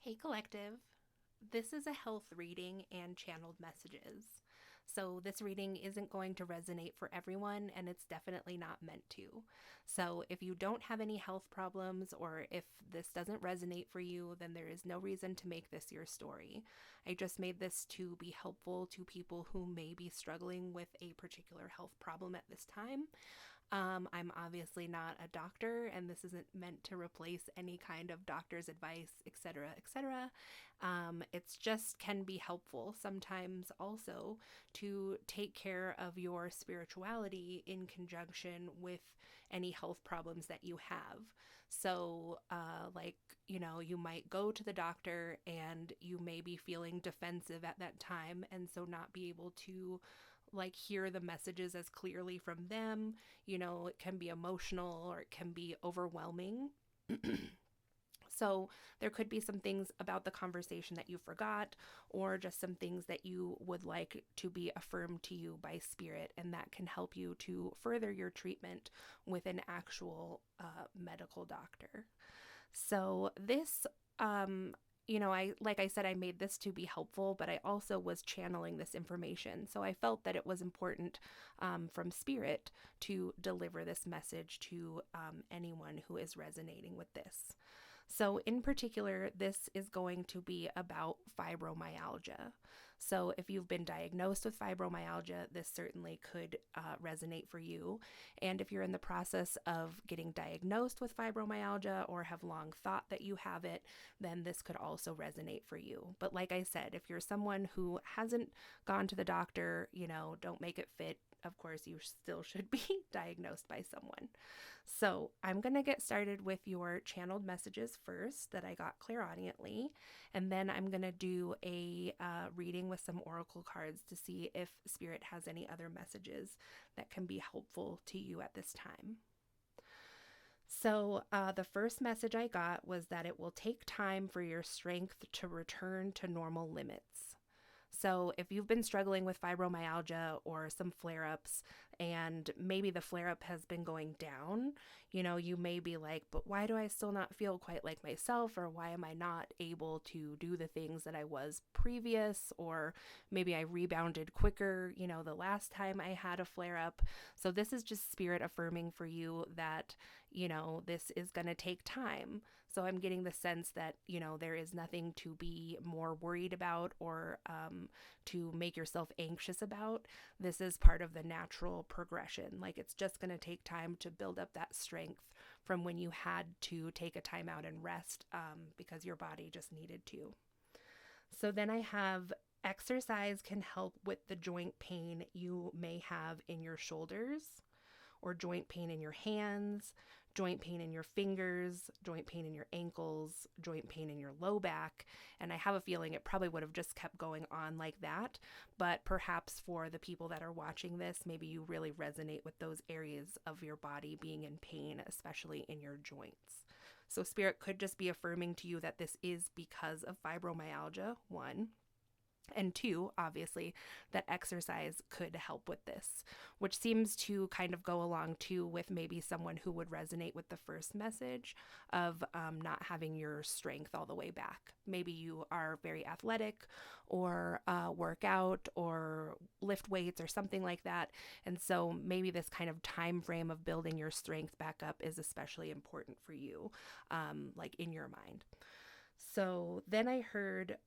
Hey, Collective. This is a health reading and channeled messages. So, this reading isn't going to resonate for everyone, and it's definitely not meant to. So, if you don't have any health problems or if this doesn't resonate for you, then there is no reason to make this your story. I just made this to be helpful to people who may be struggling with a particular health problem at this time. I'm obviously not a doctor, and this isn't meant to replace any kind of doctor's advice, etc., etc. It's just can be helpful sometimes also to take care of your spirituality in conjunction with any health problems that you have. So, you might go to the doctor and you may be feeling defensive at that time, and so not be able to hear the messages as clearly from them. It can be emotional or it can be overwhelming. So, there could be some things about the conversation that you forgot, or just some things that you would like to be affirmed to you by spirit, and that can help you to further your treatment with an actual medical doctor. So, this I said, I made this to be helpful, but I also was channeling this information. So I felt that it was important from spirit to deliver this message to anyone who is resonating with this. So, in particular, this is going to be about fibromyalgia. So, if you've been diagnosed with fibromyalgia, this certainly could resonate for you. And if you're in the process of getting diagnosed with fibromyalgia or have long thought that you have it, then this could also resonate for you. But, like I said, if you're someone who hasn't gone to the doctor, don't make it fit. Of course, you still should be diagnosed by someone. So I'm going to get started with your channeled messages first that I got clairaudiently, and then I'm going to do a reading with some oracle cards to see if Spirit has any other messages that can be helpful to you at this time. So the first message I got was that it will take time for your strength to return to normal limits. So, if you've been struggling with fibromyalgia or some flare ups, and maybe the flare up has been going down, you may be like, but why do I still not feel quite like myself? Or why am I not able to do the things that I was previous? Or maybe I rebounded quicker, the last time I had a flare up. So, this is just spirit affirming for you that, this is going to take time. So I'm getting the sense that, there is nothing to be more worried about or to make yourself anxious about. This is part of the natural progression. Like, it's just going to take time to build up that strength from when you had to take a time out and rest because your body just needed to. So then I have exercise can help with the joint pain you may have in your shoulders, or joint pain in your hands, joint pain in your fingers, joint pain in your ankles, joint pain in your low back. And I have a feeling it probably would have just kept going on like that. But perhaps for the people that are watching this, maybe you really resonate with those areas of your body being in pain, especially in your joints. So Spirit could just be affirming to you that this is because of fibromyalgia, one. And two, obviously, that exercise could help with this, which seems to kind of go along too with maybe someone who would resonate with the first message of not having your strength all the way back. Maybe you are very athletic or work out or lift weights or something like that. And so maybe this kind of time frame of building your strength back up is especially important for you, like in your mind. So then I heard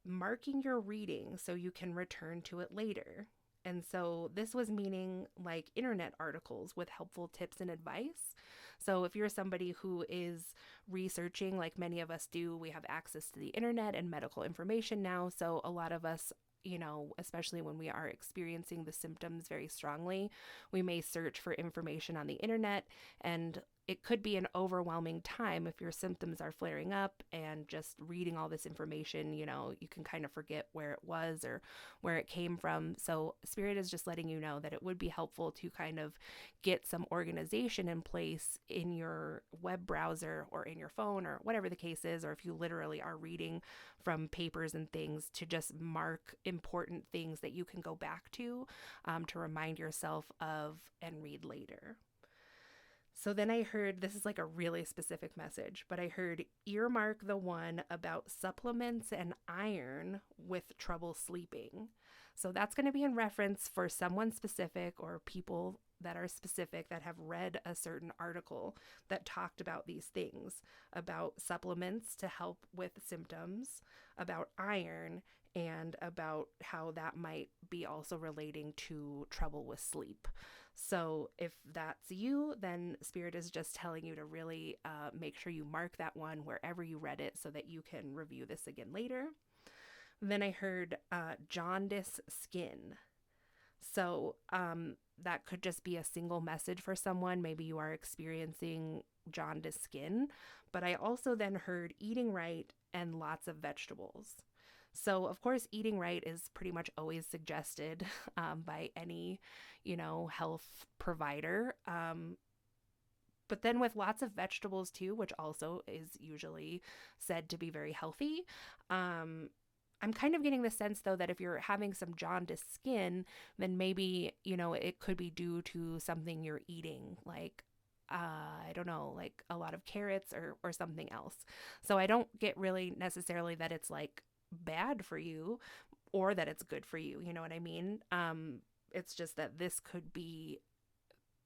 marking your reading so you can return to it later. And so this was meaning like internet articles with helpful tips and advice. So if you're somebody who is researching, like many of us do, we have access to the internet and medical information now. So a lot of us, especially when we are experiencing the symptoms very strongly, we may search for information on the internet, and it could be an overwhelming time if your symptoms are flaring up, and just reading all this information, you can kind of forget where it was or where it came from. So Spirit is just letting you know that it would be helpful to kind of get some organization in place in your web browser or in your phone or whatever the case is, or if you literally are reading from papers and things, to just mark important things that you can go back to remind yourself of and read later. So then I heard, this is like a really specific message, but I heard earmark the one about supplements and iron with trouble sleeping. So that's going to be in reference for someone specific or people that are specific that have read a certain article that talked about these things, about supplements to help with symptoms, about iron, and about how that might be also relating to trouble with sleep. So if that's you, then Spirit is just telling you to really make sure you mark that one wherever you read it so that you can review this again later. Then I heard jaundice skin. So that could just be a single message for someone. Maybe you are experiencing jaundice skin. But I also then heard eating right and lots of vegetables. So, of course, eating right is pretty much always suggested by any, health provider. But then with lots of vegetables too, which also is usually said to be very healthy. I'm kind of getting the sense, though, that if you're having some jaundiced skin, then maybe, it could be due to something you're eating, like, I don't know, like a lot of carrots or something else. So I don't get really necessarily that it's like bad for you or that it's good for you. You know what I mean? It's just that this could be,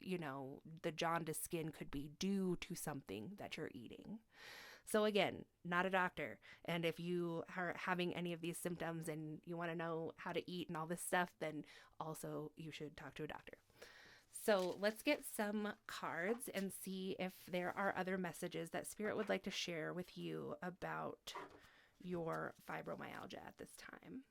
the jaundiced skin could be due to something that you're eating. So again, not a doctor. And if you are having any of these symptoms and you want to know how to eat and all this stuff, then also you should talk to a doctor. So let's get some cards and see if there are other messages that Spirit would like to share with you about your fibromyalgia at this time.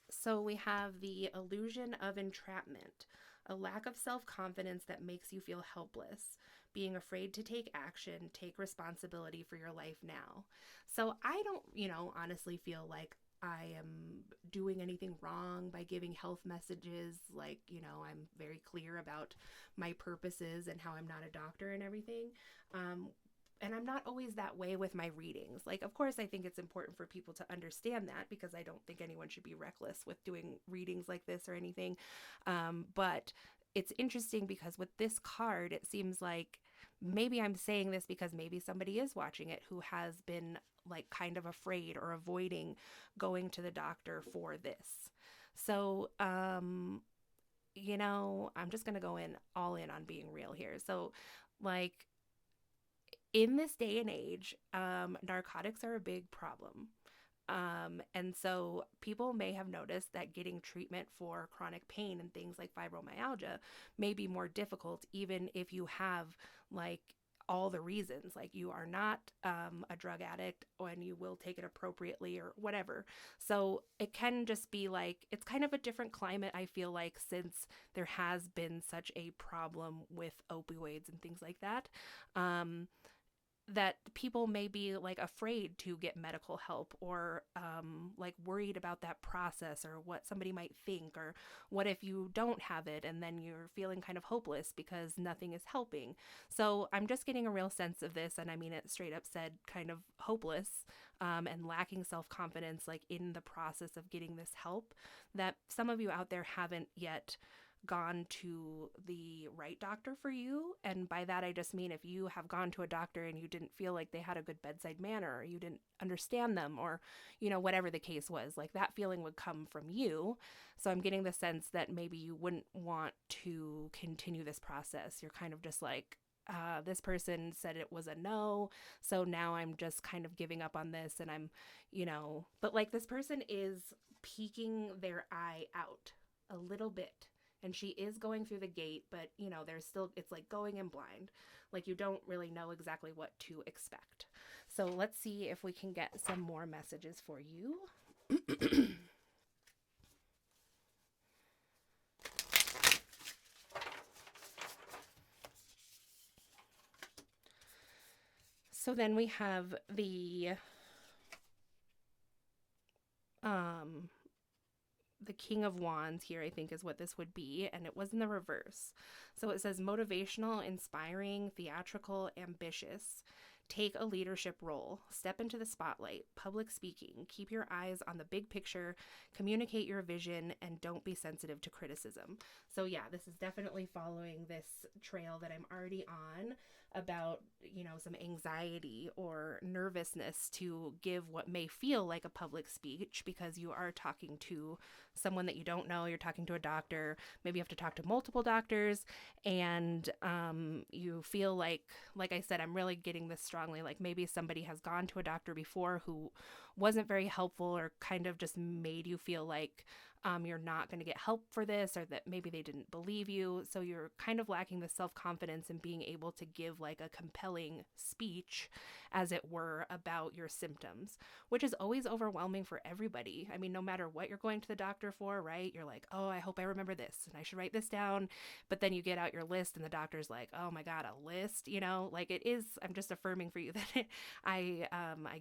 So we have the illusion of entrapment, a lack of self-confidence that makes you feel helpless, being afraid to take action, take responsibility for your life now. So I don't, honestly feel like I am doing anything wrong by giving health messages. Like, I'm very clear about my purposes and how I'm not a doctor and everything. And I'm not always that way with my readings. Like, of course, I think it's important for people to understand that because I don't think anyone should be reckless with doing readings like this or anything. But it's interesting because with this card, it seems like maybe I'm saying this because maybe somebody is watching it who has been like kind of afraid or avoiding going to the doctor for this. So, I'm just going to go all in on being real here. So, like, in this day and age, narcotics are a big problem. And so people may have noticed that getting treatment for chronic pain and things like fibromyalgia may be more difficult, even if you have like all the reasons, like you are not a drug addict and you will take it appropriately or whatever. So it can just be like, it's kind of a different climate, I feel like, since there has been such a problem with opioids and things like that. That people may be like afraid to get medical help or like worried about that process or what somebody might think, or what if you don't have it and then you're feeling kind of hopeless because nothing is helping. So I'm just getting a real sense of this, and I mean it straight up said kind of hopeless and lacking self-confidence like in the process of getting this help, that some of you out there haven't yet gone to the right doctor for you. And by that, I just mean if you have gone to a doctor and you didn't feel like they had a good bedside manner, or you didn't understand them, or, whatever the case was, like that feeling would come from you. So I'm getting the sense that maybe you wouldn't want to continue this process. You're kind of just like, this person said it was a no, so now I'm just kind of giving up on this, and I'm, but like this person is peeking their eye out a little bit. And she is going through the gate, but, there's still, it's like going in blind. Like you don't really know exactly what to expect. So let's see if we can get some more messages for you. So then we have the King of Wands here, I think is what this would be, and it was in the reverse. So it says motivational, inspiring, theatrical, ambitious, Take a leadership role, step into the spotlight, public speaking, keep your eyes on the big picture, communicate your vision, and don't be sensitive to criticism. So yeah, this is definitely following this trail that I'm already on about, some anxiety or nervousness to give what may feel like a public speech, because you are talking to someone that you don't know. You're talking to a doctor. Maybe you have to talk to multiple doctors, and you feel like I said, I'm really getting this strongly, like maybe somebody has gone to a doctor before who wasn't very helpful, or kind of just made you feel like you're not going to get help for this, or that maybe they didn't believe you. So you're kind of lacking the self-confidence in being able to give like a compelling speech, as it were, about your symptoms, which is always overwhelming for everybody. I mean, no matter what you're going to the doctor for, right? You're like, oh, I hope I remember this and I should write this down. But then you get out your list and the doctor's like, oh my God, a list, like it is. I'm just affirming for you that I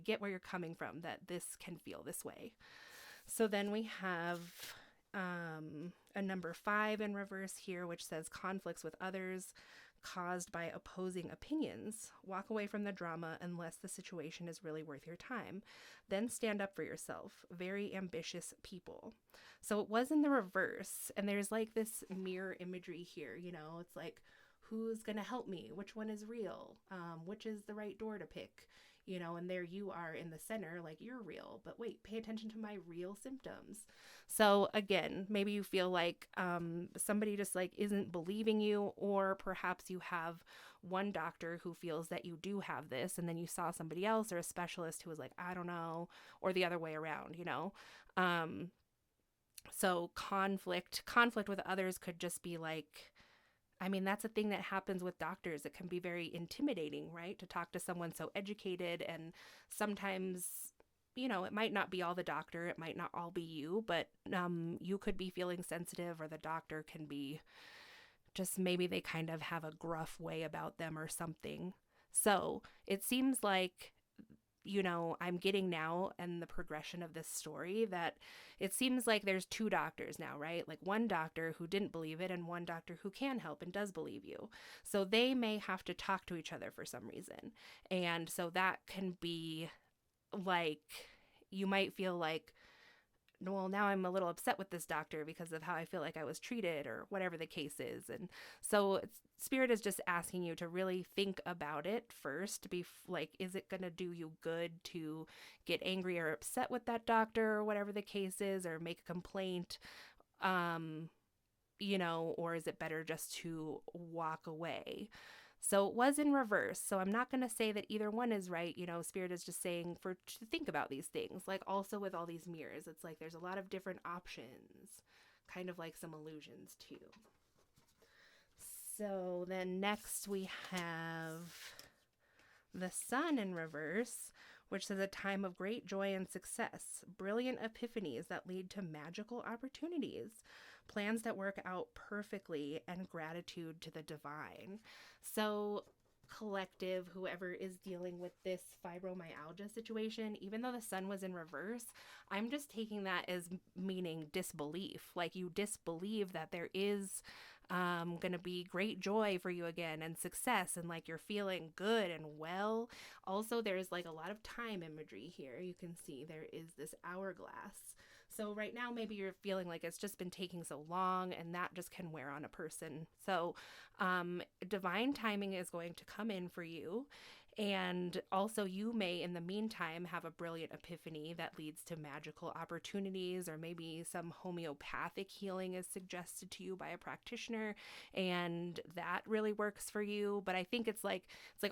get where you're coming from, that this can feel this way. So then we have a number 5 in reverse here, which says conflicts with others caused by opposing opinions. Walk away from the drama unless the situation is really worth your time. Then stand up for yourself. Very ambitious people. So it was in the reverse. And there's like this mirror imagery here, it's like, who's going to help me? Which one is real? Which is the right door to pick? And there you are in the center, like you're real, but wait, pay attention to my real symptoms. So again, maybe you feel like somebody just like isn't believing you, or perhaps you have one doctor who feels that you do have this, and then you saw somebody else or a specialist who was like, I don't know, or the other way around, So conflict with others could just be like, I mean, that's a thing that happens with doctors. It can be very intimidating, right? To talk to someone so educated, and sometimes, it might not be all the doctor. It might not all be you, but you could be feeling sensitive, or the doctor can be just, maybe they kind of have a gruff way about them or something. So it seems like, I'm getting now, and the progression of this story, that it seems like there's 2 doctors now, right? Like one doctor who didn't believe it, and one doctor who can help and does believe you. So they may have to talk to each other for some reason. And so that can be like, you might feel like, well, now I'm a little upset with this doctor because of how I feel like I was treated, or whatever the case is. And so Spirit is just asking you to really think about it first. Be like, is it going to do you good to get angry or upset with that doctor, or whatever the case is, or make a complaint? Or is it better just to walk away? So it was in reverse. So I'm not going to say that either one is right. Spirit is just saying to think about these things. Like also with all these mirrors, it's like there's a lot of different options, kind of like some illusions too. So then next we have the Sun in reverse, which says a time of great joy and success, brilliant epiphanies that lead to magical opportunities, plans that work out perfectly, and gratitude to the divine. So collective, whoever is dealing with this fibromyalgia situation, even though the Sun was in reverse, I'm just taking that as meaning disbelief. Like you disbelieve that there is going to be great joy for you again, and success, and like you're feeling good and well. Also, there's like a lot of time imagery here. You can see there is this hourglass. So right now, maybe you're feeling like it's just been taking so long, and that just can wear on a person. So divine timing is going to come in for you. And also you may, in the meantime, have a brilliant epiphany that leads to magical opportunities, or maybe some homeopathic healing is suggested to you by a practitioner, and that really works for you. But I think it's like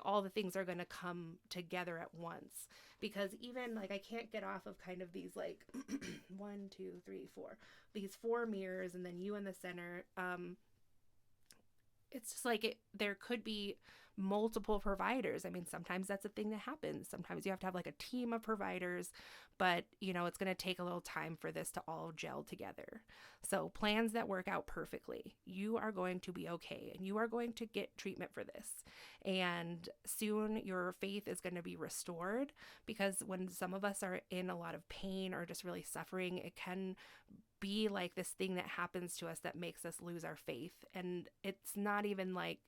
all the things are going to come together at once, because even like I can't get off of kind of these like 1, 2, 3, 4, these 4 mirrors, and then you in the center. It's just like there could be multiple providers. I mean, sometimes that's a thing that happens. Sometimes you have to have like a team of providers, but it's going to take a little time for this to all gel together. So plans that work out perfectly. You are going to be okay, and you are going to get treatment for this. And soon your faith is going to be restored, because when some of us are in a lot of pain or just really suffering, it can be like this thing that happens to us that makes us lose our faith. And it's not even like,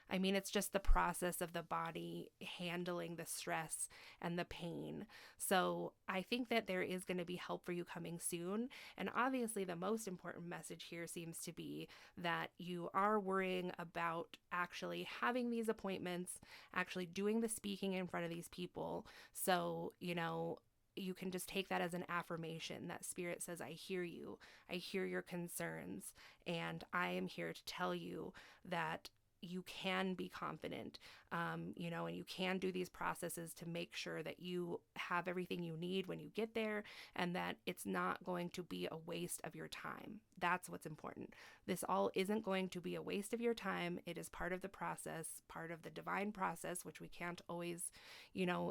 I mean, it's just the process of the body handling the stress and the pain. So I think that there is going to be help for you coming soon. And obviously, the most important message here seems to be that you are worrying about actually having these appointments, actually doing the speaking in front of these people. So, you can just take that as an affirmation that spirit says, I hear you, I hear your concerns, and I am here to tell you that you can be confident, and you can do these processes to make sure that you have everything you need when you get there, and that it's not going to be a waste of your time. That's what's important. This all isn't going to be a waste of your time. It is part of the process, part of the divine process, which we can't always,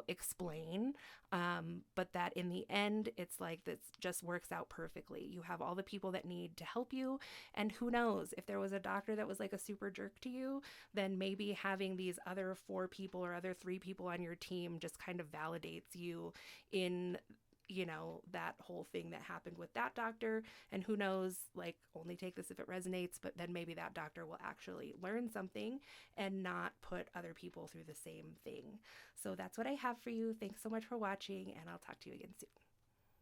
explain. But that in the end, it's like this just works out perfectly. You have all the people that need to help you. And who knows, if there was a doctor that was like a super jerk to you, then maybe having these other 4 people or other 3 people on your team just kind of validates you in that whole thing that happened with that doctor. And who knows, like, only take this if it resonates, but then maybe that doctor will actually learn something and not put other people through the same thing. So that's what I have for you. Thanks so much for watching, and I'll talk to you again soon.